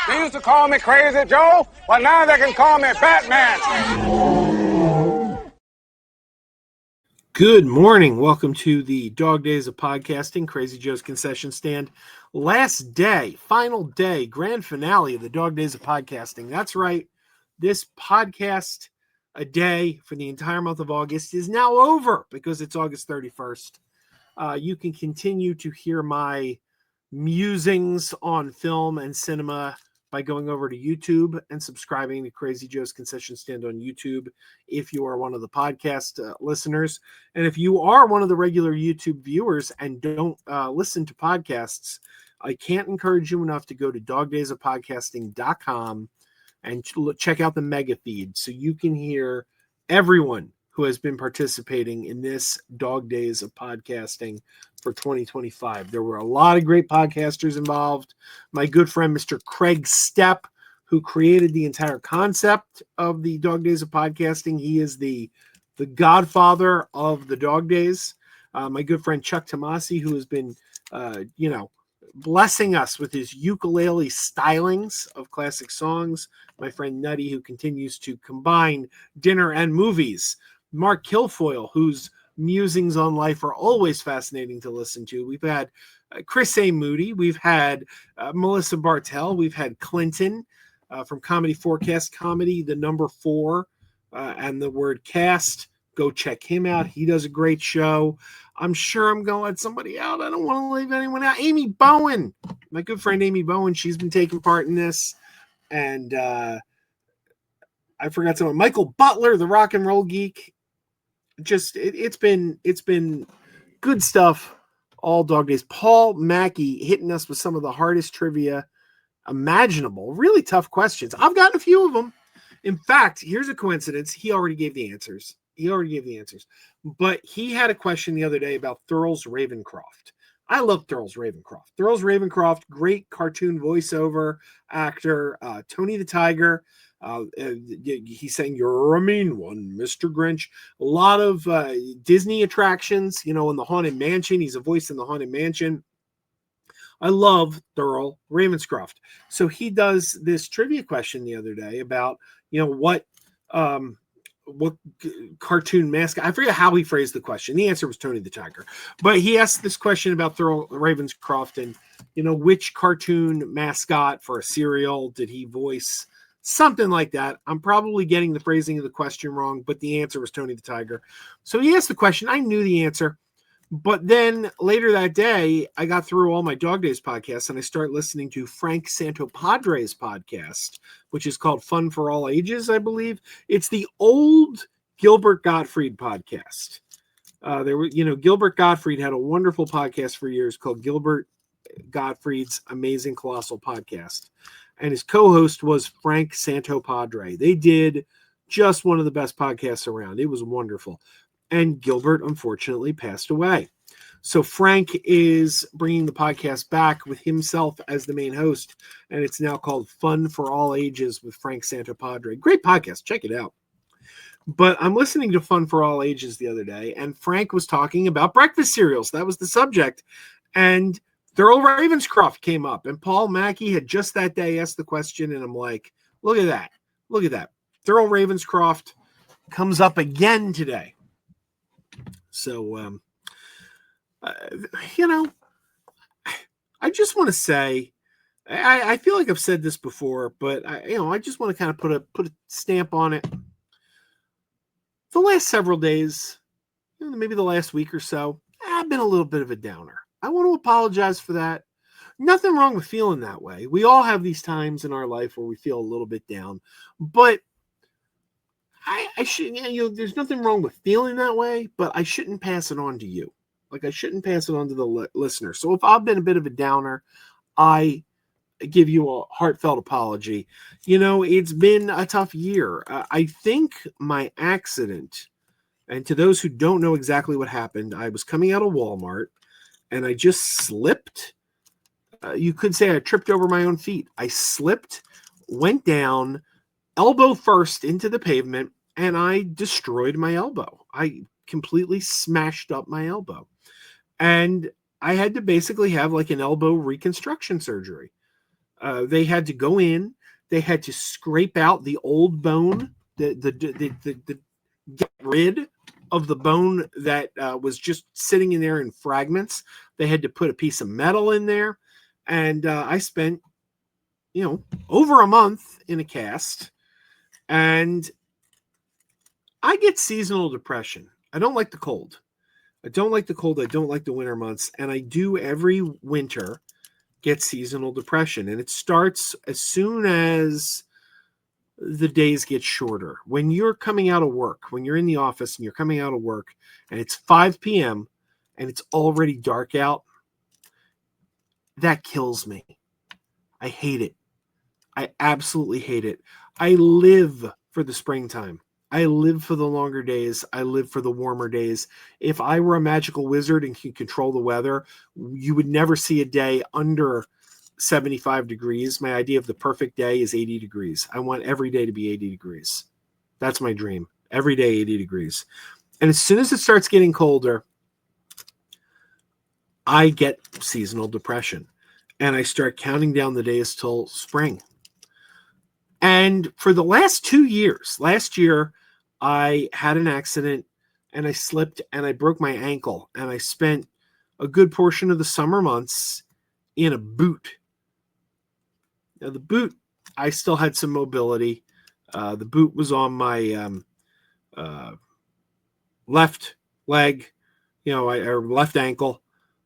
They used to call me Crazy Joe, but now they can call me Batman. Good morning. Welcome to the Dog Days of Podcasting, Crazy Joe's Concession Stand. Last day, final day, grand finale of the Dog Days of Podcasting. That's right. This podcast a day for the entire month of August is now over because it's August 31st. You can continue to hear my musings on film and cinema by going over to YouTube and subscribing to Crazy Joe's Concession Stand on YouTube if you are one of the podcast listeners. And if you are one of the regular YouTube viewers and don't listen to podcasts, I can't encourage you enough to go to dogdaysofpodcasting.com and check out the mega feed so you can hear everyone who has been participating in this Dog Days of Podcasting for 2025. There were a lot of great podcasters involved. My good friend, Mr. Craig Stepp, who created the entire concept of the Dog Days of Podcasting. He is the godfather of the Dog Days. My good friend, Chuck Tomasi, who has been, blessing us with his ukulele stylings of classic songs. My friend Nutty, who continues to combine dinner and movies. Mark Kilfoyle, whose musings on life are always fascinating to listen to. We've had Chris A. Moody. We've had Melissa Bartell. We've had Clinton from Comedy Forecast Comedy, the number 4 and the word cast. Go check him out. He does a great show. I'm sure I'm going to let somebody out. I don't want to leave anyone out. Amy Bowen, my good friend Amy Bowen, she's been taking part in this. And I forgot someone. Michael Butler, the rock and roll geek. Just it's been good stuff all Dog Days. Paul Mackey hitting us with some of the hardest trivia imaginable. Really tough questions. I've gotten a few of them. In fact, here's a coincidence. He already gave the answers. But he had a question the other day about Thurles Ravencroft. I love Thurles Ravencroft. Thurles Ravencroft, great cartoon voiceover actor. Tony the Tiger. He's saying, "You're a mean one, Mr. Grinch." A lot of Disney attractions, in the Haunted Mansion. He's a voice in the Haunted Mansion. I love Thurles Ravenscroft. So he does this trivia question the other day about, what cartoon mascot. I forget how he phrased the question. The answer was Tony the Tiger. But he asked this question about Thurles Ravenscroft and, which cartoon mascot for a cereal did he voice? Something like that. I'm probably getting the phrasing of the question wrong, but the answer was Tony the Tiger. So he asked the question. I knew the answer. But then later that day, I got through all my Dog Days podcasts and I started listening to Frank Santopadre's podcast, which is called Fun for All Ages, I believe. It's the old Gilbert Gottfried podcast. Gilbert Gottfried had a wonderful podcast for years called Gilbert Gottfried's Amazing Colossal Podcast. And his co-host was Frank Santopadre. They did just one of the best podcasts around. It was wonderful. And Gilbert, unfortunately, passed away. So Frank is bringing the podcast back with himself as the main host, and it's now called Fun for All Ages with Frank Santopadre. Great podcast. Check it out. But I'm listening to Fun for All Ages the other day, and Frank was talking about breakfast cereals. That was the subject. And Thurles Ravenscroft came up, and Paul Mackey had just that day asked the question, and I'm like, look at that. Look at that. Thurles Ravenscroft comes up again today. So, I just want to say, I feel like I've said this before, but I just want to kind of put a stamp on it. The last several days, maybe the last week or so, I've been a little bit of a downer. I want to apologize for that. Nothing wrong with feeling that way. We all have these times in our life where we feel a little bit down, but I shouldn't, there's nothing wrong with feeling that way, but I shouldn't pass it on to you. Like I shouldn't pass it on to the listener. So if I've been a bit of a downer, I give you a heartfelt apology. It's been a tough year. I think my accident, and to those who don't know exactly what happened, I was coming out of Walmart and I just slipped. You could say I tripped over my own feet. I slipped, went down, elbow first into the pavement, and I destroyed my elbow. I completely smashed up my elbow. And I had to basically have like an elbow reconstruction surgery. They had to go in. They had to scrape out the old bone, the get rid of the bone that was just sitting in there in fragments. They had to put a piece of metal in there, and I spent, over a month in a cast, and I get seasonal depression. I don't like the cold. I don't like the winter months, and I do every winter get seasonal depression, and it starts as soon as the days get shorter. When you're coming out of work, when you're in the office and you're coming out of work and it's 5 p.m. and it's already dark out, that kills me. I hate it. I absolutely hate it. I live for the springtime. I live for the longer days. I live for the warmer days. If I were a magical wizard and could control the weather, you would never see a day under 75 degrees. My idea of the perfect day is 80 degrees. I want every day to be 80 degrees. That's my dream. Every day, 80 degrees. And as soon as it starts getting colder, I get seasonal depression. And I start counting down the days till spring. And for the last 2 years, last year, I had an accident and I slipped and I broke my ankle. And I spent a good portion of the summer months in a boot. Now, the boot, I still had some mobility. The boot was on my left leg, or left ankle,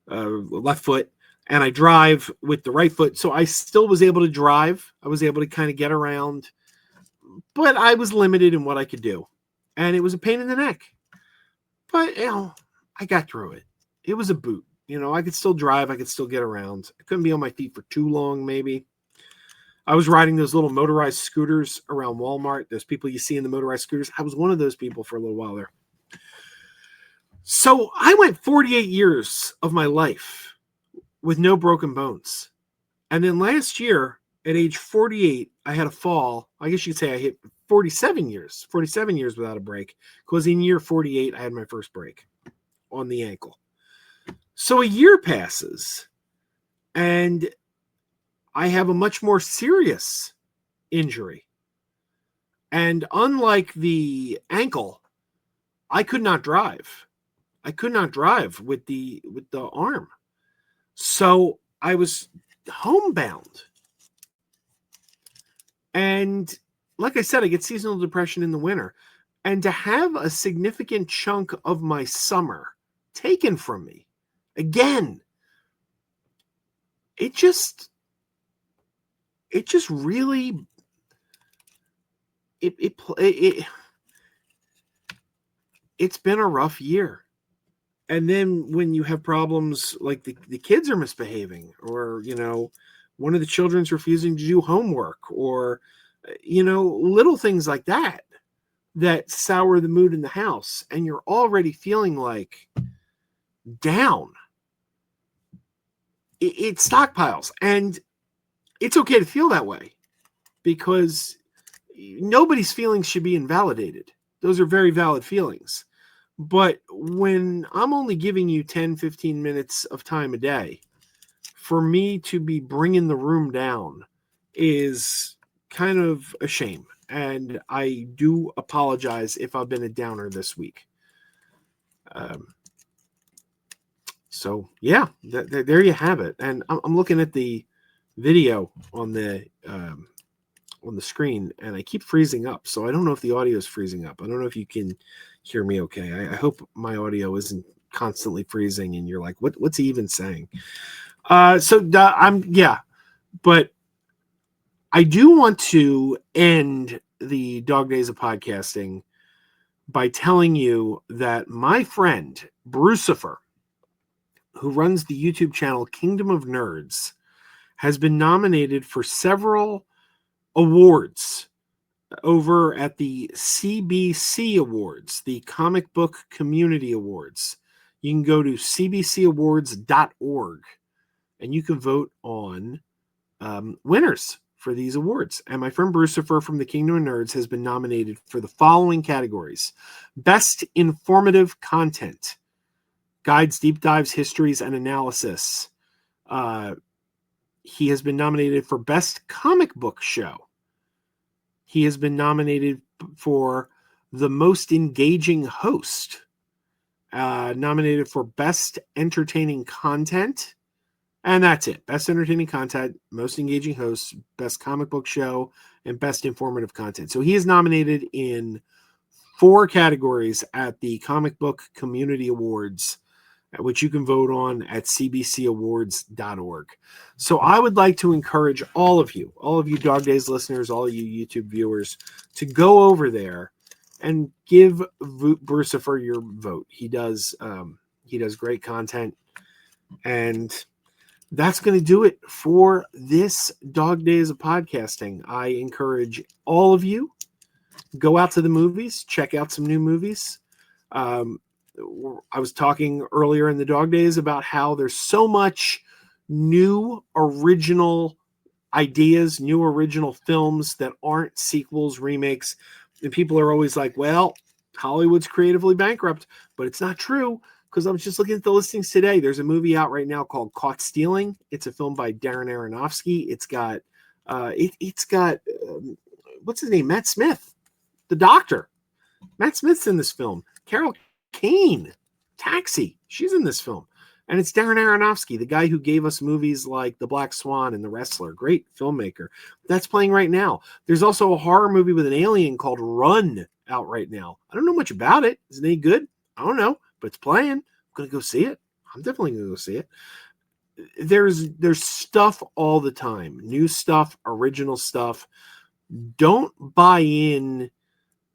left foot. And I drive with the right foot. So I still was able to drive. I was able to kind of get around. But I was limited in what I could do. And it was a pain in the neck. But, I got through it. It was a boot. I could still drive. I could still get around. I couldn't be on my feet for too long, maybe. I was riding those little motorized scooters around Walmart. Those people you see in the motorized scooters. I was one of those people for a little while there. So I went 48 years of my life with no broken bones. And then last year, at age 48, I had a fall. I guess you could say I hit 47 years without a break. Because in year 48, I had my first break on the ankle. So a year passes, and I have a much more serious injury. And unlike the ankle, I could not drive. I could not drive with the arm. So I was homebound. And like I said, I get seasonal depression in the winter. And to have a significant chunk of my summer taken from me, again, it just really, it's been a rough year. And then when you have problems like the kids are misbehaving, or, one of the children's refusing to do homework, or, little things like that sour the mood in the house, and you're already feeling like down. It stockpiles, and it's okay to feel that way because nobody's feelings should be invalidated. Those are very valid feelings. But when I'm only giving you 10, 15 minutes of time a day, for me to be bringing the room down is kind of a shame. And I do apologize if I've been a downer this week. So, yeah, there you have it. And I'm looking at the video on the screen, and I keep freezing up. So I don't know if the audio is freezing up. I don't know if you can hear me okay. I hope my audio isn't constantly freezing and you're like, what's he even saying? But I do want to end the Dog Days of Podcasting by telling you that my friend Brucifer, who runs the YouTube channel Kingdom of Nerds, has been nominated for several awards over at the CBC Awards, the Comic Book Community Awards. You can go to cbcawards.org and you can vote on winners for these awards. And my friend Brucifer from the Kingdom of Nerds has been nominated for the following categories: Best Informative Content, Guides, Deep Dives, Histories, and Analysis, He has been nominated for Best Comic Book Show. He has been nominated for the Most Engaging Host. Nominated for Best Entertaining Content. And that's it. Best Entertaining Content, Most Engaging Host, Best Comic Book Show, and Best Informative Content. So he is nominated in 4 categories at the Comic Book Community Awards, which you can vote on at cbcawards.org. So I would like to encourage all of you Dog Days listeners, all of you YouTube viewers, to go over there and give Brucifer your vote. He does great content, and that's going to do it for this Dog Days of Podcasting. I encourage all of you, go out to the movies, check out some new movies. I was talking earlier in the Dog Days about how there's so much new original ideas, new original films that aren't sequels, remakes. And people are always like, well, Hollywood's creatively bankrupt, but it's not true. Because I was just looking at the listings today. There's a movie out right now called Caught Stealing. It's a film by Darren Aronofsky. It's got what's his name? Matt Smith, the doctor. Matt Smith's in this film. Carol Kane, Taxi. She's in this film. And it's Darren Aronofsky, the guy who gave us movies like The Black Swan and The Wrestler. Great filmmaker. That's playing right now. There's also a horror movie with an alien called Run out right now. I don't know much about it. Is it any good? I don't know. But it's playing. I'm going to go see it. I'm definitely going to go see it. There's stuff all the time. New stuff, original stuff. Don't buy in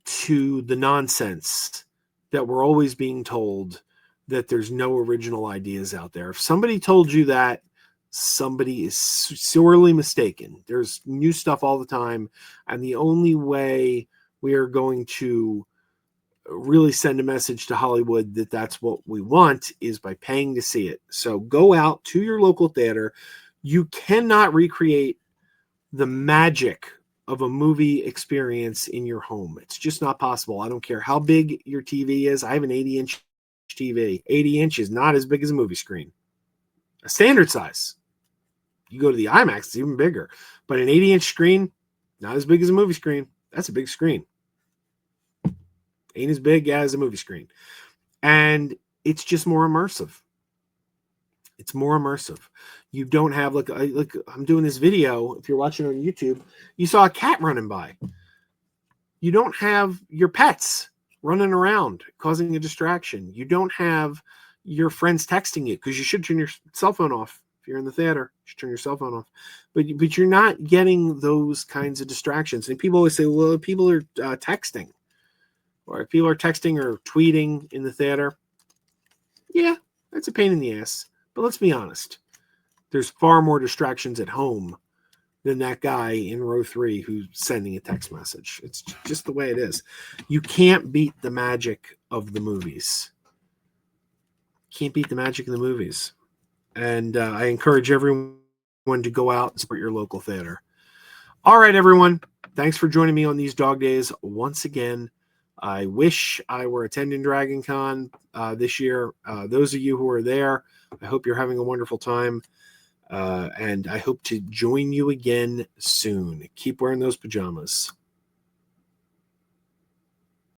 to the nonsense that we're always being told that there's no original ideas out there. If somebody told you that, somebody is sorely mistaken. There's new stuff all the time. And the only way we are going to really send a message to Hollywood that that's what we want is by paying to see it. So go out to your local theater. You cannot recreate the magic of a movie experience in your home. It's just not possible. I don't care how big your TV is. I have an 80-inch TV. 80 inches, not as big as a movie screen. A standard size. You go to the IMAX, it's even bigger. But an 80-inch screen, not as big as a movie screen. That's a big screen. Ain't as big as a movie screen. And it's just more immersive. It's more immersive. You don't have, like I'm doing this video. If you're watching on YouTube, you saw a cat running by. You don't have your pets running around causing a distraction. You don't have your friends texting you, because you should turn your cell phone off. If you're in the theater, you should turn your cell phone off. But you're not getting those kinds of distractions. And people always say, well, people are texting. Or if people are texting or tweeting in the theater, yeah, that's a pain in the ass. But let's be honest. There's far more distractions at home than that guy in row 3 who's sending a text message. It's just the way it is. You can't beat the magic of the movies. Can't beat the magic of the movies. And I encourage everyone to go out and support your local theater. All right, everyone. Thanks for joining me on these Dog Days once again. I wish I were attending Dragon Con this year. Those of you who are there, I hope you're having a wonderful time. And I hope to join you again soon. Keep wearing those pajamas.